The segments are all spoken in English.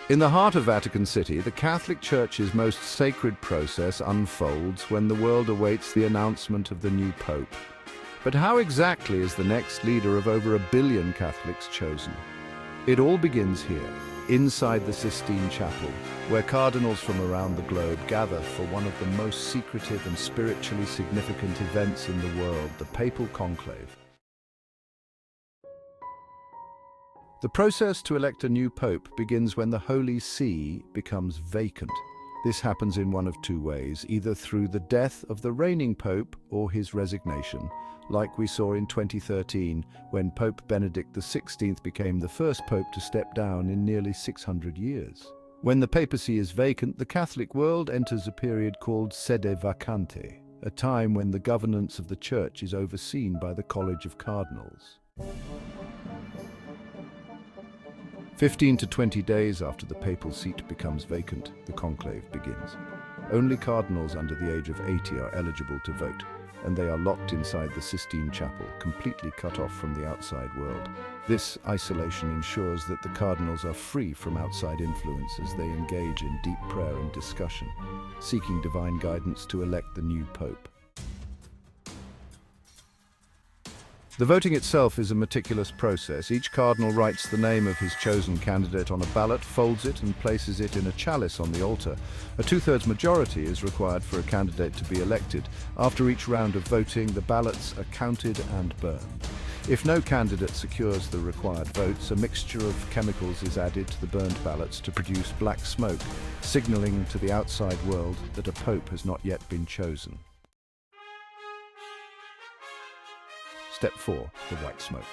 In the heart of Vatican City, the Catholic Church's most sacred process unfolds when the world awaits the announcement of the new Pope. But how exactly is the next leader of over 1 billion Catholics chosen? It all begins here, inside the Sistine Chapel, where cardinals from around the globe gather for one of the most secretive and spiritually significant events in the world, the Papal Conclave. The process to elect a new pope begins when the Holy See becomes vacant. This happens in one of two ways, either through the death of the reigning pope or his resignation, like we saw in 2013 when Pope Benedict XVI became the first pope to step down in nearly 600 years. When the papacy is vacant, the Catholic world enters a period called sede vacante, a time when the governance of the Church is overseen by the College of Cardinals. 15 to 20 days after the papal seat becomes vacant, the conclave begins. Only cardinals under the age of 80 are eligible to vote, and they are locked inside the Sistine Chapel, completely cut off from the outside world. This isolation ensures that the cardinals are free from outside influence as they engage in deep prayer and discussion, seeking divine guidance to elect the new pope. The voting itself is a meticulous process. Each cardinal writes the name of his chosen candidate on a ballot, folds it and places it in a chalice on the altar. A two-thirds majority is required for a candidate to be elected. After each round of voting, the ballots are counted and burned. If no candidate secures the required votes, a mixture of chemicals is added to the burned ballots to produce black smoke, signaling to the outside world that a pope has not yet been chosen. Step 4, the white smoke.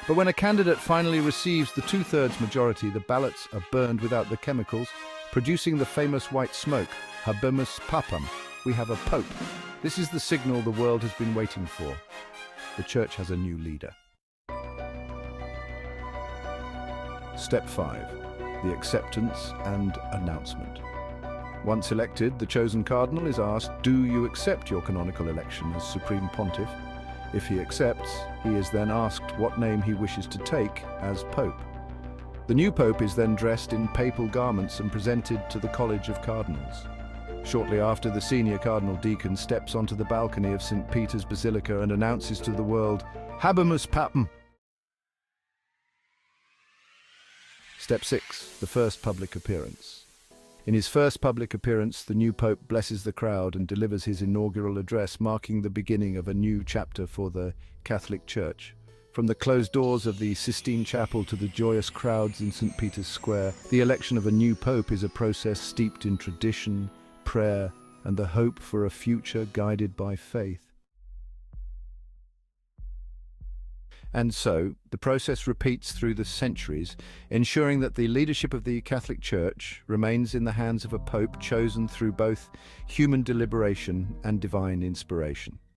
But when a candidate finally receives the two-thirds majority, the ballots are burned without the chemicals, producing the famous white smoke, habemus papam. We have a pope. This is the signal the world has been waiting for. The Church has a new leader. Step 5, the acceptance and announcement. Once elected, the chosen cardinal is asked, "Do you accept your canonical election as Supreme Pontiff?" If he accepts, he is then asked what name he wishes to take as Pope. The new Pope is then dressed in papal garments and presented to the College of Cardinals. Shortly after, the senior cardinal deacon steps onto the balcony of St. Peter's Basilica and announces to the world, "Habemus Papam." Step 6, the first public appearance. In his first public appearance, the new pope blesses the crowd and delivers his inaugural address, marking the beginning of a new chapter for the Catholic Church. From the closed doors of the Sistine Chapel to the joyous crowds in St. Peter's Square, the election of a new pope is a process steeped in tradition, prayer, and the hope for a future guided by faith. And so, the process repeats through the centuries, ensuring that the leadership of the Catholic Church remains in the hands of a pope chosen through both human deliberation and divine inspiration.